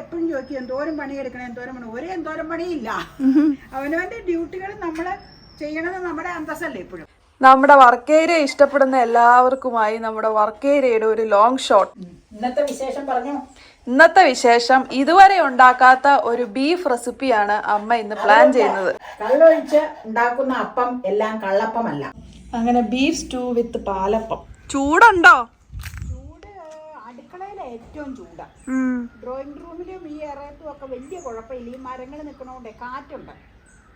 എപ്പോഴും ചോദിക്കും എന്തോരം പണിയെടുക്കണം, എന്തോരം പണി. എന്തോരം പണിയില്ല. അവനവന്റെ ഡ്യൂട്ടികൾ നമ്മള് ചെയ്യണത് നമ്മുടെ അന്തസ്സല്ലേ. ഇപ്പോഴും നമ്മുടെ വർക്ക് ഏരിയ ഇഷ്ടപ്പെടുന്ന എല്ലാവർക്കുമായി നമ്മുടെ വർക്ക് ഏരിയയുടെ ഒരു ലോങ് ഷോട്ട്. ഇന്നത്തെ വിശേഷം പറഞ്ഞു. ഇന്നത്തെ വിശേഷം ഇതുവരെ ഉണ്ടാക്കാത്ത ഒരു ബീഫ് റെസിപ്പിയാണ് അമ്മ ഇന്ന് പ്ലാൻ ചെയ്യുന്നത്. കള്ളൊഴിച്ച് ഉണ്ടാക്കുന്ന അപ്പം എല്ലാം കള്ളപ്പമല്ല. അങ്ങനെ ബീഫ് സ്റ്റൂ വിത്ത് പാലപ്പം. ചൂടുണ്ടോ? ചൂട് അടുക്കളയിലെ ഏറ്റവും ചൂടാ. ഡ്രോയിങ് റൂമിലും ഈ ഇറയത്തും ഒക്കെ വലിയ കുഴപ്പമില്ല. ഈ മരങ്ങൾ നിൽക്കണോണ്ടേ കാറ്റുണ്ട്.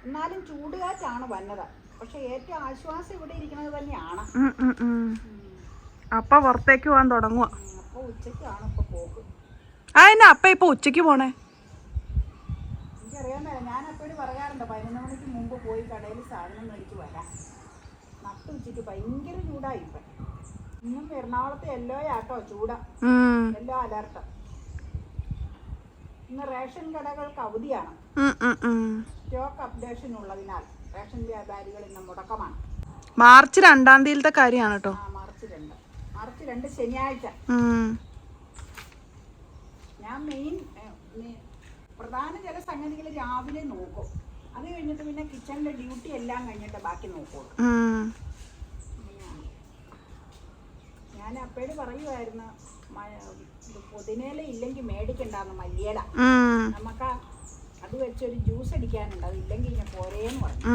എന്നാലും ചൂട് കാറ്റാണ് വന്നത്. പക്ഷെ ഏറ്റവും ആശ്വാസം ഇവിടെ ഇരിക്കുന്നത് തന്നെയാണ്. അപ്പ പുറത്തേക്ക് പോകാൻ തുടങ്ങുക. അപ്പൊ ഉച്ചക്കാണ് ഇപ്പൊ പോക്ക്. അതിനാ അപ്പ ഇപ്പൊ ഉച്ചക്ക് പോണേ? എനിക്കറിയാൻ മേല. ഞാൻ എപ്പോഴും പറയാറുണ്ട് 11 മണിക്ക് മുമ്പ് പോയി കടയിൽ സാധനം മേടിച്ച് വരാം. നട്ടു ഉച്ചയ്ക്ക് ഭയങ്കര ചൂടായി. ഇപ്പൊ ഇന്നും എറണാകുളത്ത് യെല്ലോ ആട്ടോ ചൂടാ. Yellow alert. ഇന്ന് റേഷൻ കടകൾക്ക് അവധിയാണ്. സ്റ്റോക്ക് അപ്ഡേഷൻ ഉള്ളതിനാൽ റേഷൻ വ്യാപാരികൾ ഇന്ന് മുടക്കമാണ്. മാർച്ച് 2-ാം തീയതിയിലത്തെ കാര്യമാണ് കേട്ടോ. മാർച്ച് 2 ശനിയാഴ്ച. ഞാൻ പ്രധാന ചില സംഗതികൾ രാവിലെ നോക്കും. അത് കഴിഞ്ഞിട്ട് പിന്നെ കിച്ചണിലെ ഡ്യൂട്ടി എല്ലാം കഴിഞ്ഞിട്ട് ബാക്കി നോക്കുള്ളൂ. ഞാൻ അപ്പോഴും പറയുമായിരുന്നു പുതിനയില ഇല്ലെങ്കിൽ മേടിക്കണ്ടെന്ന്, മല്ലിയില. നമുക്ക് അത് വെച്ചൊരു ജ്യൂസ് അടിക്കാനുണ്ട്. അത് ഇല്ലെങ്കിൽ ഇങ്ങനെ പോരേന്ന് പറഞ്ഞു.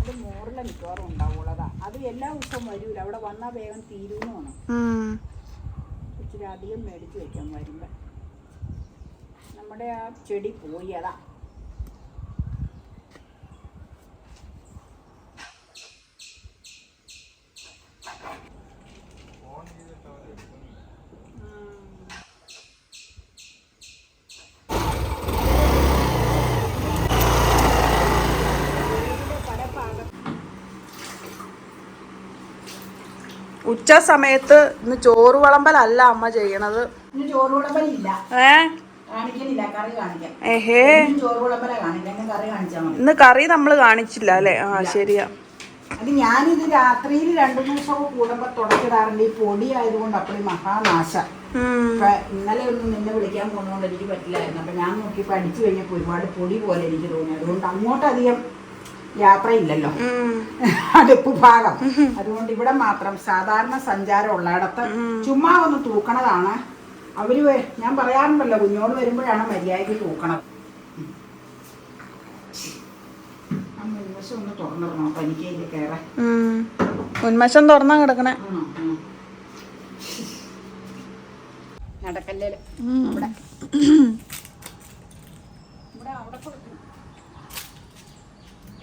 അത് മോറിലെ മിക്കവാറും ഉണ്ടാവുള്ളതാ. അത് എല്ലാ ദിവസവും വരൂല. അവിടെ വന്നാൽ വേഗം തീരുന്നു വേണം. ഇച്ചിരി അധികം മേടിച്ച് വെക്കാൻ വരുമ്പോ നമ്മുടെ ആ ചെടി പോയി. അതാ ഉച്ച സമയത്ത് ഇന്ന് ചോറ് വിളമ്പലല്ല അമ്മ ചെയ്യണത്. ഇന്ന് ചോറ് വിളമ്പലില്ല. കാണിക്കണില്ല. കറി കാണിക്കാം. ചോറ് വിളമ്പല കാണിക്കാം. കറി കാണിച്ചാൽ മതി. ഇന്ന് കറി നമ്മള് കാണിച്ചില്ല അല്ലേ? ആ ശരിയാ. അത് ഞാനിത് രാത്രിയിൽ 2 ദിവസമൊക്കെ കൂടുമ്പോ തുടച്ചിടാറുണ്ട്. ഈ പൊടി ആയതുകൊണ്ട് അപ്പടി മഹാനാശം. ഇന്നലെ ഒന്നും നിന്നെ വിളിക്കാൻ പോകുന്നതുകൊണ്ട് എനിക്ക് പറ്റില്ലായിരുന്നു. അപ്പൊ ഞാൻ നോക്കിയപ്പോ അടിച്ചു കഴിഞ്ഞപ്പോ ഒരുപാട് പൊടി പോലെ എനിക്ക് തോന്നി. അതുകൊണ്ട് അങ്ങോട്ടധികം യാത്രയില്ലല്ലോ, അടുപ്പ് ഭാഗം. അതുകൊണ്ട് ഇവിടെ മാത്രം സാധാരണ സഞ്ചാരം ഉള്ളയിടത്ത് ചുമ്മാ ഒന്ന് തൂക്കണതാണ്. അവര് ഞാൻ പറയാറുണ്ടല്ലോ, കുഞ്ഞോട് വരുമ്പോഴാണ് മര്യാദയ്ക്ക് തൂക്കണത്. ആ മുൻവശം ഒന്ന് തുറന്നിടണം. അപ്പൊ എനിക്ക് ഇതിൽ കയറാൻ. മുൻവശം തുറന്നാ കിടക്കണേ. നടക്കല്ലേ ഇവിടെ അവിടെ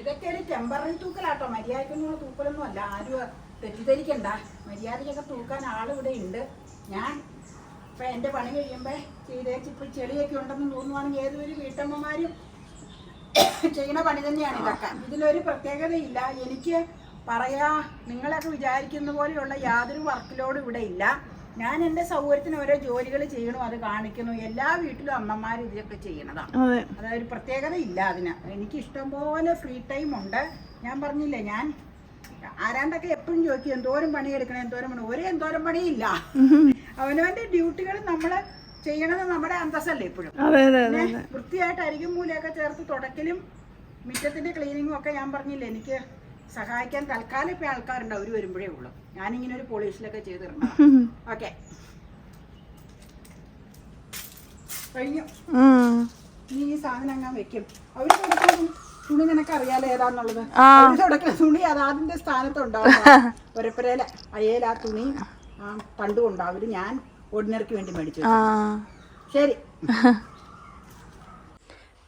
ഇതൊക്കെ ഒരു ടെമ്പററി തൂക്കലാട്ടോ. മര്യാദക്കൊന്നുള്ള തൂക്കലൊന്നും അല്ല. ആരും തെറ്റിദ്ധരിക്കണ്ട. മര്യാദക്കൊക്കെ തൂക്കാൻ ആളിവിടെ ഉണ്ട്. ഞാൻ ഇപ്പം എൻ്റെ പണി കഴിയുമ്പോൾ ചെയ്തേച്ച് ഇപ്പം ചെളിയൊക്കെ ഉണ്ടെന്ന് തോന്നുവാണെങ്കിൽ ഏതൊരു വീട്ടമ്മമാരും ചെയ്യണ പണി തന്നെയാണ് ഇതൊക്കെ. ഇതിലൊരു പ്രത്യേകതയില്ല. എനിക്ക് പറയാ, നിങ്ങളൊക്കെ വിചാരിക്കുന്ന പോലെയുള്ള യാതൊരു വർക്കിലോടും ഇവിടെ ഇല്ല. ഞാൻ എൻ്റെ സൗകര്യത്തിന് ഓരോ ജോലികൾ ചെയ്യണു, അത് കാണിക്കുന്നു. എല്ലാ വീട്ടിലും അമ്മമാരും ഇതൊക്കെ ചെയ്യണതാണ്. അതൊരു പ്രത്യേകത ഇല്ല അതിന്. എനിക്ക് ഇഷ്ടംപോലെ ഫ്രീ ടൈം ഉണ്ട്. ഞാൻ പറഞ്ഞില്ലേ, ഞാൻ ആരാണ്ടൊക്കെ എപ്പോഴും ചോദിക്കും എന്തോരം പണിയെടുക്കണം, എന്തോരം പണി. എന്തോരം പണിയില്ല. അവനവന്റെ ഡ്യൂട്ടികൾ നമ്മള് ചെയ്യണത് നമ്മുടെ അന്തസ്സല്ലേ. ഇപ്പോഴും വൃത്തിയായിട്ട് അരികും മൂലയൊക്കെ ചേർത്ത് തുടക്കലും മുറ്റത്തിന്റെ ക്ലീനിങ്ങും ഒക്കെ ഞാൻ പറഞ്ഞില്ലേ, എനിക്ക് സഹായിക്കാൻ തൽക്കാലം ഇപ്പൊ ആൾക്കാരുണ്ട്. അവര് വരുമ്പോഴേ ഉള്ളൂ. ഞാനിങ്ങനെ ഒരു പോളീസിലൊക്കെ ചെയ്തിരുന്നു. ഓക്കെ, കഴിഞ്ഞു. ഇനി ഈ സാധനം അങ്ങ് വെക്കും. അവര് തുടക്കുന്ന തുണി നിനക്ക് അറിയാലോ ഏതാന്നുള്ളത്. അവര് തുടക്കുന്ന തുണി അതാതിന്റെ സ്ഥാനത്തുണ്ടാവും. ഒരപ്പരയില അയ്യേല ആ തുണി ആ പണ്ടും ഉണ്ടാവും. അവര് ഞാൻ ഓർഡിനറിക്ക് വേണ്ടി മേടിച്ചു. ശരി.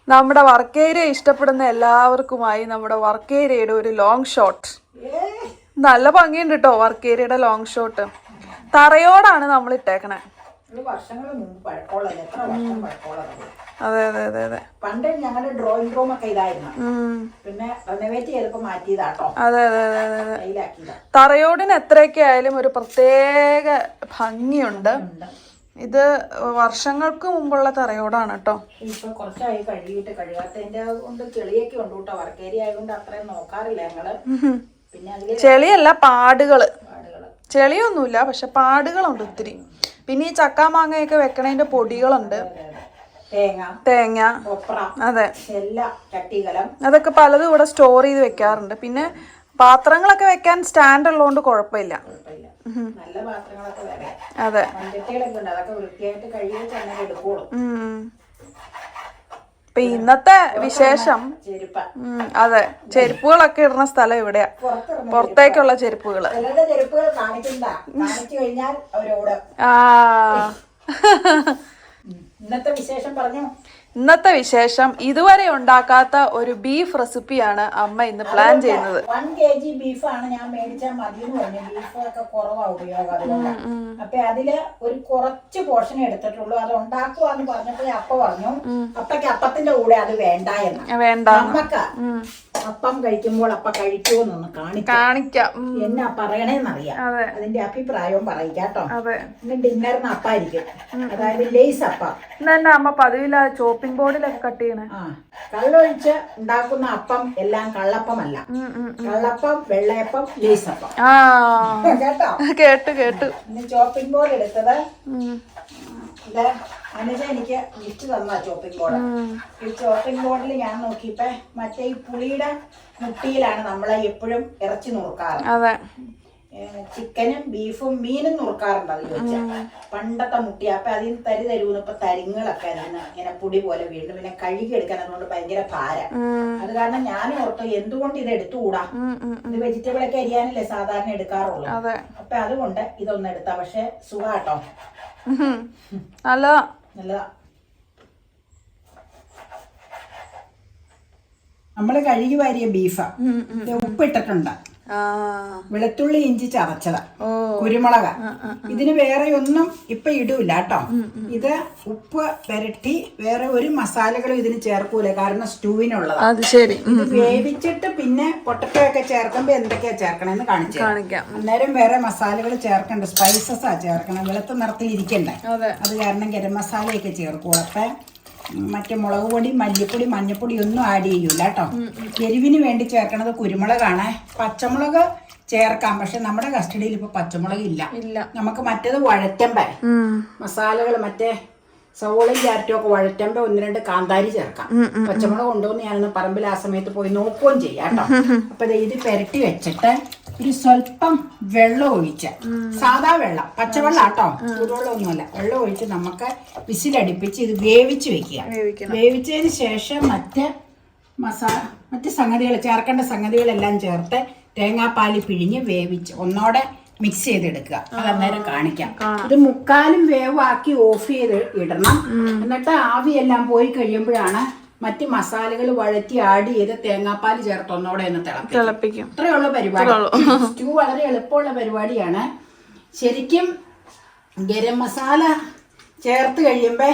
നമ്മുടെ വർക്ക് ഏരിയ ഇഷ്ടപ്പെടുന്ന എല്ലാവർക്കുമായി നമ്മുടെ വർക്ക് ഏരിയയുടെ ഒരു ലോങ് ഷോട്ട്. നല്ല ഭംഗിയുണ്ട് കേട്ടോ വർക്ക് ഏരിയയുടെ ലോങ് ഷോട്ട്. തറയോടാണ് നമ്മൾ ഇട്ടേക്കണേ. അതെ അതെ അതെ അതെ. പണ്ട് ഞങ്ങളുടെ ഡ്രോയിങ് റൂം ഒക്കെ ഇതായിരുന്നു. പിന്നെ റെനോവേറ്റ് ചെയ്തപ്പോ മാറ്റിയതാട്ടോ. അതെ അതെ അതെ അതെ. തറയോടിന് എത്രയൊക്കെ ആയാലും ഒരു പ്രത്യേക ഭംഗിയുണ്ട്. ഇത് വർഷങ്ങൾക്ക് മുമ്പുള്ള തറയോടാണ് കേട്ടോ. ഇപ്പൊ കുറച്ചായി കഴുകിയിട്ട്. കഴുകാത്തതിന്റെ കൊണ്ട് ചെളിയൊക്കെ ഉണ്ട് കേട്ടോ. വർക്ക് ഏരിയ ആയതുകൊണ്ട് അത്രയും നോക്കാറില്ല ഞങ്ങള്. പിന്നെ ചെളിയല്ല, പാടുകള്. ചെളിയൊന്നുമില്ല, പക്ഷെ പാടുകളുണ്ട് ഒത്തിരി. പിന്നെ ഈ ചക്കാ മാങ്ങയൊക്കെ വെക്കണതിന്റെ പൊടികളുണ്ട്. തേങ്ങ കൊപ്ര, അതെ, എല്ലാം ചട്ടികലം, അതൊക്കെ പലതും ഇവിടെ സ്റ്റോർ ചെയ്ത് വെക്കാറുണ്ട്. പിന്നെ പാത്രങ്ങളൊക്കെ വെക്കാൻ സ്റ്റാൻഡ് ഉള്ളതുകൊണ്ട് കുഴപ്പമില്ല. നല്ല പാത്രങ്ങളൊക്കെ വേറെ. അതെ, മൺചട്ടികളൊക്കെ ഉണ്ട്, അതൊക്കെ വൃത്തിയായിട്ട് കഴുകി തന്നെ എടുക്കുള്ളൂ. ഇപ്പൊ ഇന്നത്തെ വിശേഷം അതെ, ചെരുപ്പുകളൊക്കെ ഇടുന്ന സ്ഥലം ഇവിടെയാ, പുറത്തേക്കുള്ള ചെരുപ്പുകള്. ചെരുപ്പുകൾ കാണിച്ചു കഴിഞ്ഞാൽ അവരോട്. ഇന്നത്തെ വിശേഷം പറഞ്ഞു. ഇന്നത്തെ വിശേഷം ഇതുവരെ ഉണ്ടാക്കാത്ത ഒരു ബീഫ് റെസിപ്പിയാണ് അമ്മ ഇന്ന് പ്ലാൻ ചെയ്യുന്നത്. 1 kg ബീഫാണ് ഞാൻ മേടിച്ചാൽ മതി എന്ന് പറഞ്ഞു. ബീഫൊക്കെ കുറവാ ഉപയോഗം, അതുകൊണ്ട് അപ്പൊ അതില് ഒരു കുറച്ച് പോർഷൻ എടുത്തിട്ടുള്ളൂ. അത് ഉണ്ടാക്കുവാന്ന് പറഞ്ഞപ്പോ അപ്പ പറഞ്ഞു അപ്പക്ക് അപ്പത്തിന്റെ കൂടെ അത് വേണ്ട എന്ന്. വേണ്ട, നമ്മക്ക് അപ്പം കഴിക്കുമ്പോൾ അപ്പ കഴിക്കുമെന്നൊന്ന് കാണിക്കാം. എന്നാ പറയണേന്നറിയാം, അതിന്റെ അഭിപ്രായവും പറയിക്കാട്ടോ. ഇന്ന് ഡിന്നറിന് അപ്പായിരിക്കും, അതായത് ലേസ് അപ്പം. അമ്മ പതിവില്ല ചോപ്പിംഗ് ബോർഡിലൊക്കെ കട്ട് ചെയ്യണേ. കള്ളൊഴിച്ച് ഉണ്ടാക്കുന്ന അപ്പം എല്ലാം കള്ളപ്പമല്ല. കള്ളപ്പം, വെള്ളയപ്പം, ലേസപ്പം. കേട്ടു. ഇന്ന് ചോപ്പിംഗ് ബോർഡ് എടുത്തത് അനുജ എനിക്ക് ഗിഫ്റ്റ് തന്ന ചോപ്പിംഗ് ബോർഡ്. ഈ ചോപ്പിംഗ് ബോർഡിൽ ഞാൻ നോക്കിയപ്പോ മറ്റേ ഈ പുളിയുടെ മുട്ടിയിലാണ് നമ്മളെ എപ്പോഴും ഇറച്ചി നുറുക്കാറ്. ചിക്കനും ബീഫും മീനും നുറുക്കാറുണ്ട് അതിൽ വെച്ച്. പണ്ടത്തെ മുട്ടി. അപ്പൊ അതിന് തരുന്ന് ഇപ്പൊ തരിങ്ങളൊക്കെ അതിന് ഇങ്ങനെ പൊടി പോലെ വീണ്ടും പിന്നെ കഴുകി എടുക്കാൻ അതുകൊണ്ട് ഭയങ്കര ഭാരം. അത് കാരണം ഞാൻ ഓർത്തു എന്തുകൊണ്ട് ഇത് എടുത്തുകൂടാ, ഇത് വെജിറ്റബിൾ ഒക്കെ അരിയാനല്ലേ സാധാരണ എടുക്കാറുള്ളൂ. അപ്പൊ അതുകൊണ്ട് ഇതൊന്നും എടുത്താ. പക്ഷെ സുഖാട്ടോ, നല്ലതാ. നമ്മള് കഴുകി വാരിയ ബീഫാ, ഉപ്പിട്ടിട്ടുണ്ട്, വെളുത്തുള്ളി ഇഞ്ചി ചതച്ചതാ, കുരുമുളക്. ഇതിന് വേറെ ഒന്നും ഇപ്പൊ ഇടൂല കേട്ടോ. ഇത് ഉപ്പ് പുരട്ടി വേറെ ഒരു മസാലകളും ഇതിന് ചേർക്കൂല, കാരണം സ്റ്റൂവിനുള്ളതാ. ഇത് വേവിച്ചിട്ട് പിന്നെ പൊട്ടറ്റോ ഒക്കെ ചേർക്കുമ്പോ എന്തൊക്കെയാ ചേർക്കണെന്ന് കാണിക്കാം. അന്നേരം വേറെ മസാലകൾ ചേർക്കണ്ട, സ്പൈസസാ ചേർക്കണം. വെളുത്ത നിറത്തിൽ ഇരിക്കണ്ടേ, അത് കാരണം ഗരം മസാലയൊക്കെ ചേർക്കൂ. അപ്പൊ മറ്റേ മുളക് പൊടി, മല്ലിപ്പൊടി, മഞ്ഞപ്പൊടി ഒന്നും ആഡ് ചെയ്യൂല കേട്ടോ. എരിവിന് വേണ്ടി ചേർക്കണത് കുരുമുളകാണ്. പച്ചമുളക് ചേർക്കാം, പക്ഷെ നമ്മുടെ കസ്റ്റഡിയിൽ ഇപ്പൊ പച്ചമുളക് ഇല്ല. നമുക്ക് മറ്റേത് വഴറ്റമ്പ മസാലകൾ, മറ്റേ സവോളയും ക്യാരറ്റും ഒക്കെ വഴറ്റമ്പ 1-2 കാന്താരി ചേർക്കാം. പച്ചമുളക് കൊണ്ടുവന്ന് ഞാനൊന്ന് പറമ്പിൽ ആ സമയത്ത് പോയി നോക്കുകയും ചെയ്യാം കേട്ടോ. അപ്പൊ ഇത് പെരട്ടി വെച്ചിട്ട് ഒരു സ്വല്പം വെള്ളം ഒഴിച്ച്, സാധാ വെള്ളം, പച്ചവെള്ളം കേട്ടോ, ചൂടുവെള്ളമൊന്നുമല്ല, വെള്ളം ഒഴിച്ച് നമുക്ക് വിസിലടിപ്പിച്ച് ഇത് വേവിച്ച് വെക്കുക. വേവിച്ചതിന് ശേഷം മറ്റ് സംഗതികൾ ചേർക്കേണ്ട സംഗതികളെല്ലാം ചേർത്ത് തേങ്ങാപ്പാൽ പിഴിഞ്ഞ് വേവിച്ച് ഒന്നോടെ മിക്സ് ചെയ്തെടുക്കുക. അത് അന്നേരം കാണിക്കാം. ഇത് 3/4 വേവാക്കി ഓഫ് ചെയ്ത് ഇടണം. എന്നിട്ട് ആവിയെല്ലാം പോയി കഴിയുമ്പോഴാണ് മറ്റ് മസാലകൾ വഴറ്റി ആഡ് ചെയ്ത് തേങ്ങാപ്പാൽ ചേർത്ത് ഒന്നോടെ ഒന്ന് തിളപ്പിക്കും. ഇത്രയുള്ള പരിപാടി. സ്റ്റൂ വളരെ എളുപ്പമുള്ള പരിപാടിയാണ്. ശരിക്കും ഗരം മസാല ചേർത്ത് കഴിയുമ്പോ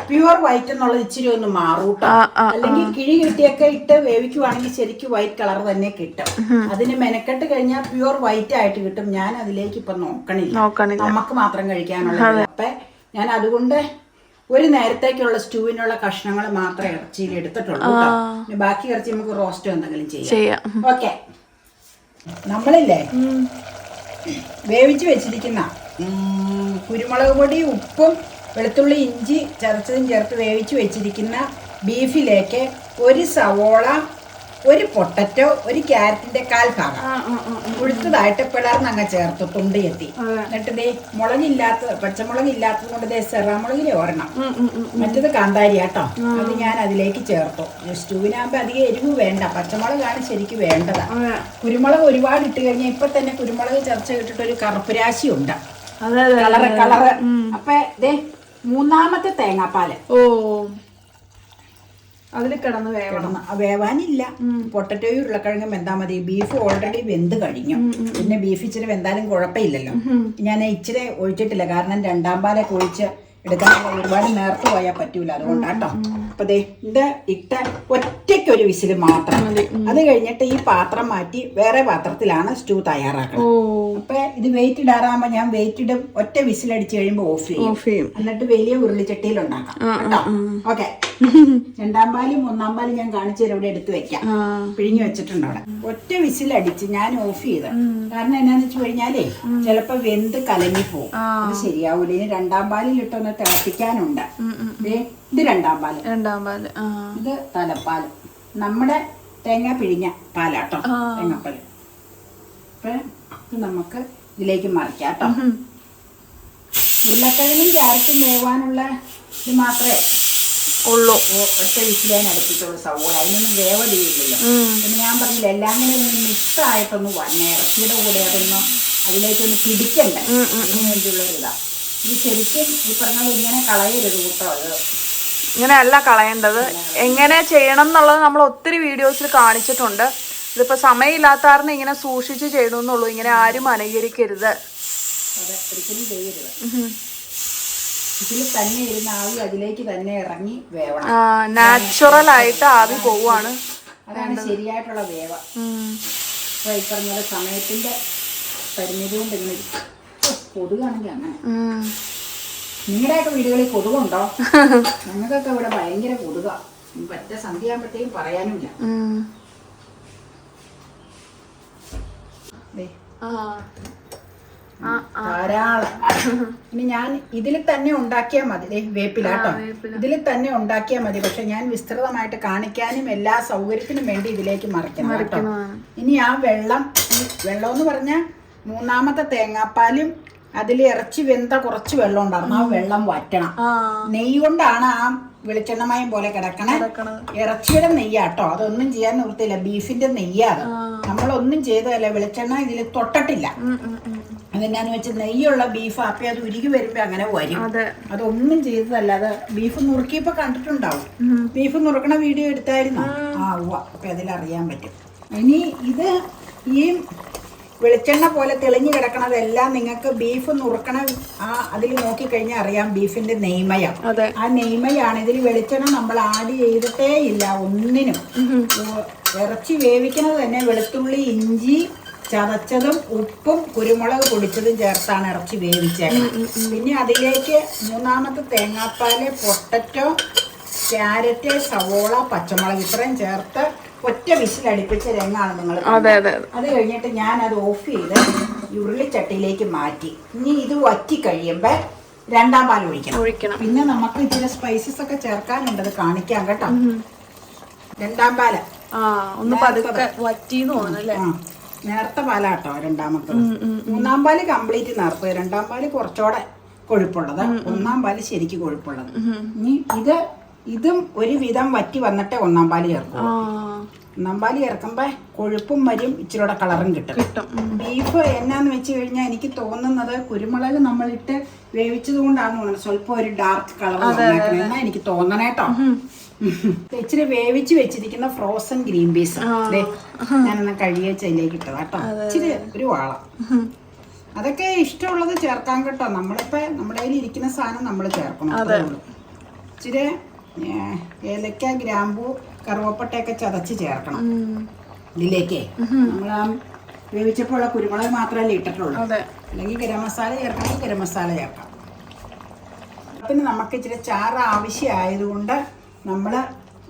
പ്യുവർ വൈറ്റ് എന്നുള്ളത് ഇച്ചിരി ഒന്ന് മാറൂട്ടോ. അല്ലെങ്കിൽ കിഴി കിട്ടിയൊക്കെ ഇട്ട് വേവിക്കുവാണെങ്കിൽ ശരിക്കും വൈറ്റ് കളർ തന്നെ കിട്ടും. അതിന് മെനക്കെട്ട് കഴിഞ്ഞാൽ പ്യുവർ വൈറ്റ് ആയിട്ട് കിട്ടും. ഞാൻ അതിലേക്ക് ഇപ്പൊ നോക്കണില്ല, നമുക്ക് മാത്രം കഴിക്കാനുള്ളത്. അപ്പൊ ഞാൻ അതുകൊണ്ട് ഒരു നേരത്തേക്കുള്ള സ്റ്റൂവിനുള്ള കഷ്ണങ്ങൾ മാത്രമേ ഇറച്ചിയിൽ എടുത്തിട്ടുള്ളൂ. ബാക്കി ഇറച്ചി നമുക്ക് റോസ്റ്റോ എന്തെങ്കിലും ചെയ്യാം. ഓക്കെ, നമ്മളില്ലേ വേവിച്ച് വെച്ചിരിക്കുന്ന കുരുമുളക് പൊടി, ഉപ്പും വെളുത്തുള്ളി ഇഞ്ചി ചതച്ചതും ചേർത്ത് വേവിച്ച് വെച്ചിരിക്കുന്ന ബീഫിലേക്ക് ഒരു സവോള, ഒരു പൊട്ടറ്റോ, ഒരു ക്യാരറ്റിന്റെ 1/4 ഭാഗം ഉഴുത്തതായിട്ട് പിളർന്നങ്ങ് ചേർത്ത് തുണ്ട് ചെത്തി. എന്നിട്ട് ദേ പച്ചമുളക് ഇല്ലാത്തത് കൊണ്ട് ദേ സെറാമുളകിലെ ഒരെണ്ണം, മറ്റത് കാന്താരി കേട്ടോ, അത് ഞാൻ അതിലേക്ക് ചേർത്തു. സ്റ്റൂവിനാകുമ്പോ അധികം എരിവ് വേണ്ട, പച്ചമുളകാണ് ശരിക്കും വേണ്ടത്. കുരുമുളക് ഒരുപാട് ഇട്ട് കഴിഞ്ഞാൽ ഇപ്പൊ തന്നെ കുരുമുളക് ചതച്ച ഇട്ടിട്ട് ഒരു കറുപ്പ് രാശി ഉണ്ട്, കളറ്. അപ്പൊ ദേ 3ാമത്തെ തേങ്ങാപ്പാല് അതിൽ കിടന്ന് വേവാനില്ല. പൊട്ടറ്റോയും ഉരുളക്കിഴങ്ങും വെന്താൽ മതി. ബീഫ് ഓൾറെഡി വെന്ത് കഴിഞ്ഞു. പിന്നെ ബീഫ് ഇച്ചിരി വെന്താലും കുഴപ്പമില്ലല്ലോ. ഞാൻ ഇച്ചിരി ഒഴിച്ചിട്ടില്ല, കാരണം 2ാം പാലൊക്കെ ഒഴിച്ച് എടുക്കാൻ ഒരുപാട് നേർത്ത് പോയാൽ പറ്റൂല, അതുകൊണ്ടാട്ടോ. അപ്പൊ ദേ ഇത് ഇട്ട് ഒറ്റയ്ക്കൊരു വിസില് മാത്രം. അത് കഴിഞ്ഞിട്ട് ഈ പാത്രം മാറ്റി വേറെ പാത്രത്തിലാണ് സ്റ്റൂ തയ്യാറാക്കുന്നത്. അപ്പൊ ഇത് വെയിറ്റ് ഇടാറാകുമ്പോ ഞാൻ വെയിറ്റ് ഇടും, ഒറ്റ വിസിലടിച്ച് കഴിയുമ്പോ ഓഫ് ചെയ്യും. എന്നിട്ട് വലിയ ഉരുളിച്ചട്ടിയിൽ ഉണ്ടാക്കാം കേട്ടോ. ഓക്കെ, 2ാം പാലും 1ാം പാലും ഞാൻ കാണിച്ചു തരാം. ഇവിടെ എടുത്ത് വെക്കാം, പിഴിഞ്ഞു വെച്ചിട്ടുണ്ട് അവിടെ. ഒറ്റ വിസിലടിച്ച് ഞാൻ ഓഫ് ചെയ്ത്. കാരണം എന്നാന്ന് വെച്ച് കഴിഞ്ഞാലേ ചിലപ്പോ വെന്ത് കലങ്ങി പോകും, അത് ശരിയാവൂല. ഇനി 2ാം പാലിൽ ഇട്ടൊന്ന് ഒന്ന് തിളപ്പിക്കാനുണ്ട്. ഇത് രണ്ടാം പാല്, ഇത് തലപ്പാല്, നമ്മുടെ തേങ്ങ പിഴിഞ്ഞ പാലാട്ടോ, തേങ്ങാപ്പാല്. അപ്പൊ ഇത് നമുക്ക് ഇതിലേക്ക് മറിക്കാം കേട്ടോ. ഉരുളക്കിഴങ്ങും ക്യാരറ്റും വേവാനുള്ള ഇത് മാത്രമേ ഉള്ളൂ. ഒറ്റ വിസിലാൻ അടുപ്പിച്ചുള്ളൂ സവോള, അതിനൊന്നും വേവടിയില്ലല്ലോ. പിന്നെ ഞാൻ പറഞ്ഞില്ല എല്ലാം കൂടെ ഒന്ന് മിക്സ് ആയിട്ടൊന്ന് വന്നേ, ഇറച്ചിയുടെ കൂടെ അതൊന്നും അതിലേക്കൊന്ന് പിടിക്കണ്ടേ, അതിന് വേണ്ടിയുള്ളൊരിതാ. ഇത് ശരിക്കും ഈ പറഞ്ഞാൽ ഇങ്ങനെ കളയരുത് കൂട്ടോ. അത് ഇങ്ങനെയല്ല കളയേണ്ടത്, എങ്ങനെ ചെയ്യണം എന്നുള്ളത് നമ്മൾ ഒത്തിരി വീഡിയോസിൽ കാണിച്ചിട്ടുണ്ട്. ഇതിപ്പോ സമയമില്ലാത്ത കാരണം ഇങ്ങനെ സൂക്ഷിച്ച് ചെയ്യണമെന്നുള്ളൂ, ഇങ്ങനെ ആരും അനുകരിക്കരുത്. അതെ, ഒരിക്കലും ചെയ്യരുത്. ഇതിൽ തന്നെ ഇരുന്ന ആവി അതിലേക്ക് തന്നെ ഇറങ്ങി വേവണം. നാച്ചുറൽ ആയിട്ട് ആവി പോവാണ്, അതാണ് ശരിയായിട്ടുള്ള വേവ. അപ്പൊ ഈ പറഞ്ഞ സമയത്തിന്റെ പരിമിതി കൊണ്ട് ഇങ്ങനെ കൊതുകാണെങ്കിൽ അങ്ങനെ. നിങ്ങളുടെയൊക്കെ വീടുകളിൽ കൊതുകുണ്ടോ? ഞങ്ങൾക്കൊക്കെ ഇവിടെ ഭയങ്കര കൊതുകാ. പറ്റ സന്ധ്യ ആകുമ്പോഴത്തേക്കും പറയാനുമില്ല. ധാരാളം. ഇനി ഞാൻ ഇതിൽ തന്നെ ഉണ്ടാക്കിയാൽ മതി, വേപ്പിലാട്ടോ, ഇതിൽ തന്നെ ഉണ്ടാക്കിയാൽ മതി. പക്ഷെ ഞാൻ വിസ്തൃതമായിട്ട് കാണിക്കാനും എല്ലാ സൗകര്യത്തിനും വേണ്ടി ഇതിലേക്ക് മറിക്കണം കേട്ടോ. ഇനി ആ വെള്ളം എന്ന് പറഞ്ഞാൽ മൂന്നാമത്തെ തേങ്ങാപ്പാലും അതിൽ ഇറച്ചി വെന്ത കുറച്ച് വെള്ളം ഉണ്ടായിരുന്നു, ആ വെള്ളം വറ്റണം. നെയ്യ് കൊണ്ടാണ് ആ വെളിച്ചെണ്ണമയം പോലെ കിടക്കണേ. ഇറച്ചിയുടെ നെയ്യാട്ടോ, അതൊന്നും ചെയ്യാൻ നിർത്തില്ല, ബീഫിന്റെ നെയ്യാണ്. നമ്മളൊന്നും ചെയ്തതല്ല, വെളിച്ചെണ്ണ ഇതിൽ തൊട്ടിട്ടില്ല. അതെന്നാന്ന് വെച്ചാൽ നെയ്യുള്ള ബീഫ് ആപ്പി അത് ഉരുകി വരുമ്പോ അങ്ങനെ വരും. അതൊന്നും ചെയ്തതല്ല. അത് ബീഫ് നുറുക്കിയപ്പോ കണ്ടിട്ടുണ്ടാവും, ബീഫ് നുറുക്കണ വീഡിയോ എടുത്തായിരുന്നു. അപ്പൊ അതിലറിയാൻ പറ്റും. ഇനി ഇത് ഈ വെളിച്ചെണ്ണ പോലെ തെളിഞ്ഞു കിടക്കണതെല്ലാം നിങ്ങൾക്ക് ബീഫ് നുറുക്കണ അതിൽ നോക്കിക്കഴിഞ്ഞാൽ അറിയാം ബീഫിന്റെ നെയ്മയം. ആ നെയ്മയാണ്. ഇതിൽ വെളിച്ചെണ്ണ നമ്മൾ ആഡ് ചെയ്തിട്ടേ ഇല്ല ഒന്നിനും. ഇറച്ചി വേവിക്കുന്നത് തന്നെ വെളുത്തുള്ളി, ഇഞ്ചി ചതച്ചതും ഉപ്പും കുരുമുളക് പൊടിച്ചതും ചേർത്താണ് ഇറച്ചി വേവിച്ചത്. പിന്നെ അതിലേക്ക് മൂന്നാമത്തെ തേങ്ങാപ്പാല്, പൊട്ടറ്റോ, ക്യാരറ്റ്, സവോള, പച്ചമുളക് ഇത്രയും ചേർത്ത് ഒറ്റ വിസിലടിപ്പിച്ച രംഗാണ് നിങ്ങൾ. അത് കഴിഞ്ഞിട്ട് ഞാൻ അത് ഓഫ് ചെയ്ത് ഉരുളിച്ചട്ടിയിലേക്ക് മാറ്റി. ഇനി ഇത് വറ്റി കഴിയുമ്പോ രണ്ടാം പാൽ ഒഴിക്കണം. പിന്നെ നമുക്ക് ഇച്ചിരി സ്പൈസസ് ഒക്കെ ചേർക്കാനുണ്ട്, അത് കാണിക്കാം കേട്ടോ. രണ്ടാം പാല് നേർത്ത പാലാട്ടോ രണ്ടാമത്തെ. മൂന്നാം പാല് കംപ്ലീറ്റ് നേർത്ത്, രണ്ടാം പാല് കുറച്ചുകൂടെ കൊഴുപ്പുള്ളത്, ഒന്നാം പാല് ശരിക്കും കൊഴുപ്പുള്ളത്. ഇനി ഇതും ഒരുവിധം വറ്റി വന്നിട്ടേ ഒന്നാം പാല് ചേർക്കും. ഒന്നാം പാല് ചേർക്കുമ്പോ കൊഴുപ്പും വരും, ഇച്ചിരിയുടെ കളറും കിട്ടും. ബീഫ് എന്നാന്ന് വെച്ച് കഴിഞ്ഞാൽ എനിക്ക് തോന്നുന്നത് കുരുമുളക് നമ്മളിട്ട് വേവിച്ചത് കൊണ്ടാണ് തോന്നുന്നത് സ്വല്പം ഒരു ഡാർക്ക് കളർ എന്നാ എനിക്ക് തോന്നണേട്ടോ. ഇച്ചിരി വേവിച്ച് വെച്ചിരിക്കുന്ന ഫ്രോസൺ ഗ്രീൻ പീസ് ഞാനൊന്ന് കഴുകിയതിലേക്ക് ഇട്ടതാ കേട്ടോ. ഇച്ചിരി ഒരു വാള, അതൊക്കെ ഇഷ്ടമുള്ളത് ചേർക്കാൻ കേട്ടോ. നമ്മളിപ്പോ നമ്മുടെ കയ്യിൽ ഇരിക്കുന്ന സാധനം നമ്മൾ ചേർക്കണം. ഇച്ചിരി ഏലക്ക, ഗ്രാമ്പൂ, കറുവപ്പട്ടയൊക്കെ ചതച്ച് ചേർക്കണം ഇതിലേക്ക്. നമ്മൾ ആ വേവിച്ചപ്പോൾ കുരുമുളക് മാത്രമല്ലേ ഇട്ടിട്ടുള്ളൂ. അല്ലെങ്കിൽ ഗരം മസാല ചേർക്കണമെങ്കിൽ ഗരം മസാല ചേർക്കാം. പിന്നെ നമുക്ക് ഇച്ചിരി ചാറ് ആവശ്യമായതുകൊണ്ട് നമ്മൾ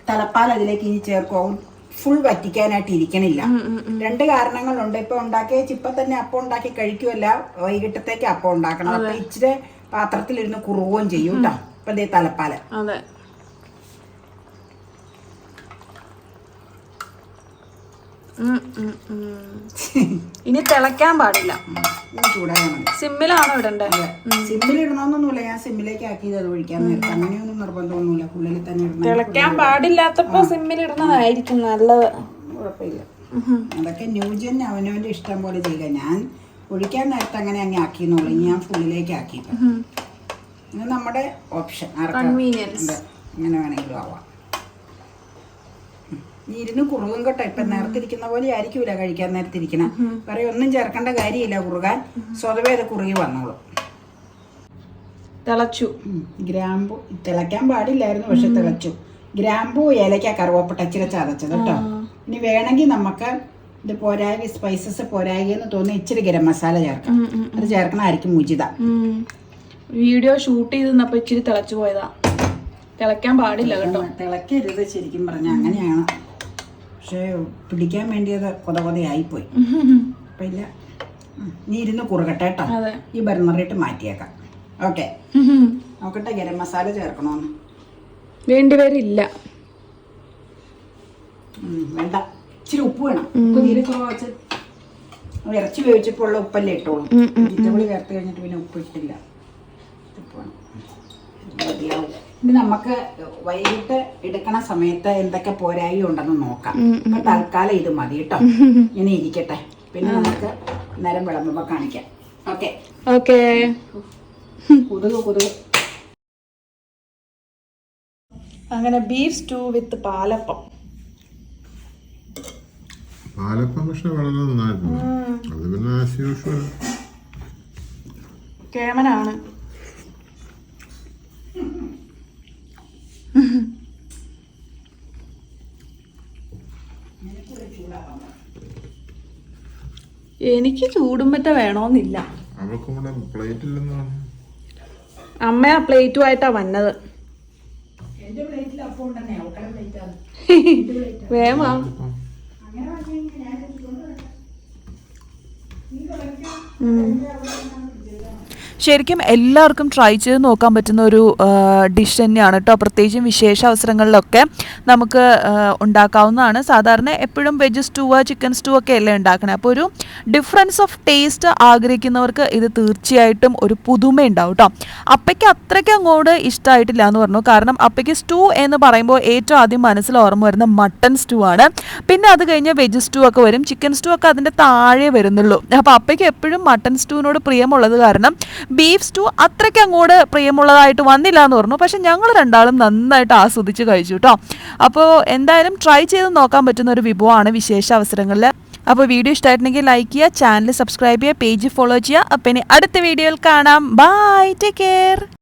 തലപ്പാൽ അതിലേക്ക് ഇനി ചേർക്കും. ഫുൾ വറ്റിക്കാനായിട്ട് ഇരിക്കണില്ല. രണ്ട് കാരണങ്ങളുണ്ട്. ഇപ്പൊ ഉണ്ടാക്കിയ ഇപ്പൊ തന്നെ അപ്പം ഉണ്ടാക്കി കഴിക്കുമല്ല, വൈകിട്ടത്തേക്ക് അപ്പം ഉണ്ടാക്കണം. അപ്പൊ ഇച്ചിരി പാത്രത്തിലിരുന്ന് കുറുവുകയും ചെയ്യും കേട്ടോ. ഇപ്പൊ ദേ തലപ്പാല് ഇനി തിളക്കാൻ പാടില്ല, ചൂടായാൽ മതി. സിമ്മിലാണോ ഇടണ്ടേ? സിമ്മിലിടണമെന്നൊന്നുമില്ല, ഞാൻ സിമ്മിലേക്ക് ആക്കിയത് അത് ഒഴിക്കാൻ നേരത്തെ. അങ്ങനെയൊന്നും നിർബന്ധമൊന്നുമില്ല, ഉള്ളിൽ തന്നെ ഇടണം. തിളക്കാൻ പാടില്ലാത്തപ്പോ സിമ്മിലിടുന്നതായിരിക്കും നല്ലത്. കുഴപ്പമില്ല. അതൊക്കെ ന്യൂജൻ അവനവന്റെ ഇഷ്ടം പോലെ ചെയ്യുക. ഞാൻ ഒഴിക്കാൻ നേരത്തെ അങ്ങനെ അങ്ങ് ആക്കിയെന്നുള്ളൂ. ഇനി ഞാൻ ഫുള്ളിലേക്ക് ആക്കിയിട്ട് ഇത് നമ്മുടെ ഓപ്ഷൻ, കൺവീനിയൻസ്, അങ്ങനെ വേണമെങ്കിലും ആവാം. ഇരുന്ന് കുറുകും കേട്ടോ. ഇപ്പൊ നേരത്തിരിക്കുന്ന പോലെ ആയിരിക്കൂല കഴിക്കാൻ നേരത്തിരിക്കണം. വേറെ ഒന്നും ചേർക്കേണ്ട കാര്യമില്ല കുറുകാൻ, സ്വതവേ അത് കുറുകി വന്നോളൂ. തിളച്ചു. ഗ്രാമ്പു തിളയ്ക്കാൻ പാടില്ലായിരുന്നു, പക്ഷെ തിളച്ചു. ഗ്രാമ്പു, ഏലക്ക, കറുവപ്പട്ട ഇച്ചിരി ചതച്ചത് കേട്ടോ. ഇനി വേണമെങ്കിൽ നമുക്ക് ഇത് പോരായി, സ്പൈസസ് പോരായെന്ന് തോന്നി ഇച്ചിരി ഗരം മസാല ചേർക്കാം. അത് ചേർക്കണമായിരിക്കും ഉചിത. വീഡിയോ ഷൂട്ട് ചെയ്തപ്പോ ഇച്ചിരി തിളച്ചു പോയതാ. തിളയ്ക്കാൻ പാടില്ല കേട്ടോ. തിളക്കരുത് ശരിക്കും പറഞ്ഞ, അങ്ങനെയാണ്. പക്ഷെ പിടിക്കാൻ വേണ്ടിയത് കൊതകൊതയായിപ്പോയി. അപ്പൊ ഇല്ല, നീ ഇരുന്ന് കുറുകട്ടെ കേട്ടോ. ഈ ബർണറിട്ട് മാറ്റിയേക്കാം. ഓക്കെ, നോക്കട്ടെ ഗരം മസാല ചേർക്കണമെന്ന്. വേണ്ടിവരില്ല. വേണ്ട, ഇച്ചിരി ഉപ്പ് വേണം. ഉപ്പ് തീരെ കുറവ് വെച്ച് ഇറച്ചി വേവിച്ചപ്പോൾ ഉള്ള ഉപ്പല്ലേ ഇട്ടോളൂ. വെജിറ്റബിൾ ചേർത്ത് കഴിഞ്ഞിട്ട് പിന്നെ ഉപ്പ് ഇട്ടില്ല. ഉപ്പ് വേണം, മതിയാവും. ഇനി നമുക്ക് വൈകിട്ട് എടുക്കണ സമയത്ത് എന്തൊക്കെ പോരായി ഉണ്ടെന്ന് നോക്കാം. അപ്പൊ തൽക്കാലം ഇത് മതി കേട്ടോ, ഇനി ഇരിക്കട്ടെ. പിന്നെ നമുക്ക് നേരം വിളമ്പുമ്പോ കാണിക്കാം. Okay okay. കൊതുക് അങ്ങനെ ബീഫ് സ്റ്റൂ വിത്ത് പാലപ്പം. പാലപ്പം പക്ഷെ വളരെ നന്നായിരുന്നു. അത് പിന്നെ ആസ് യൂഷ്വൽ കേമനാണ്. എനിക്ക് ചൂടുമ്പത്തെ വേണോന്നില്ല. അവൾക്കും കൂടെ പ്ലേറ്റ് ഇല്ലെന്ന് പറഞ്ഞു. അമ്മ ആ പ്ലേറ്റുമായിട്ടാ വന്നത്. എന്റെ പ്ലേറ്റിൽ അപ്പം ഉണ്ടെന്നേ, അവക്കടെ പ്ലേറ്റാണ്. വേമാ അങ്ങനെ പറഞ്ഞു ഞാൻ ശരിക്കും എല്ലാവർക്കും ട്രൈ ചെയ്ത് നോക്കാൻ പറ്റുന്ന ഒരു ഡിഷ് തന്നെയാണ് കേട്ടോ. പ്രത്യേകിച്ചും വിശേഷ അവസരങ്ങളിലൊക്കെ നമുക്ക് ഉണ്ടാക്കാവുന്നതാണ്. സാധാരണ എപ്പോഴും വെജ് സ്റ്റൂ, ചിക്കൻ സ്റ്റൂ ഒക്കെ അല്ലേ ഉണ്ടാക്കണേ. അപ്പോൾ ഒരു ഡിഫറൻസ് ഓഫ് ടേസ്റ്റ് ആഗ്രഹിക്കുന്നവർക്ക് ഇത് തീർച്ചയായിട്ടും ഒരു പുതുമ ഉണ്ടാവും കേട്ടോ. അപ്പയ്ക്ക് അത്രയ്ക്ക് അങ്ങോട്ട് ഇഷ്ടമായിട്ടില്ല എന്ന് പറഞ്ഞു. കാരണം അപ്പയ്ക്ക് സ്റ്റൂ എന്ന് പറയുമ്പോൾ ഏറ്റവും ആദ്യം മനസ്സിൽ ഓർമ്മ വരുന്ന മട്ടൺ സ്റ്റൂ ആണ്. പിന്നെ അത് കഴിഞ്ഞ് വെജ് സ്റ്റൂ ഒക്കെ വരും. ചിക്കൻ സ്റ്റൂ ഒക്കെ അതിൻ്റെ താഴെ വരുന്നുള്ളൂ. അപ്പോൾ അപ്പയ്ക്ക് എപ്പോഴും മട്ടൺ സ്റ്റൂവിനോട് പ്രിയമുള്ളത് കാരണം ബീഫ് സ്റ്റൂ അത്രയ്ക്ക് അങ്ങോട്ട് പ്രിയമുള്ളതായിട്ട് വന്നില്ല എന്ന് പറഞ്ഞു. പക്ഷെ ഞങ്ങൾ രണ്ടാളും നന്നായിട്ട് ആസ്വദിച്ച് കഴിച്ചു കേട്ടോ. അപ്പോൾ എന്തായാലും ട്രൈ ചെയ്ത് നോക്കാൻ പറ്റുന്ന ഒരു വിഭവമാണ് വിശേഷ അവസരങ്ങളിൽ. അപ്പോൾ വീഡിയോ ഇഷ്ടമായിട്ടുണ്ടെങ്കിൽ ലൈക്ക് ചെയ്യുക, ചാനൽ സബ്സ്ക്രൈബ് ചെയ്യുക, പേജ് ഫോളോ ചെയ്യുക. അപ്പം ഇനി അടുത്ത വീഡിയോയിൽ കാണാം. Bye, take care.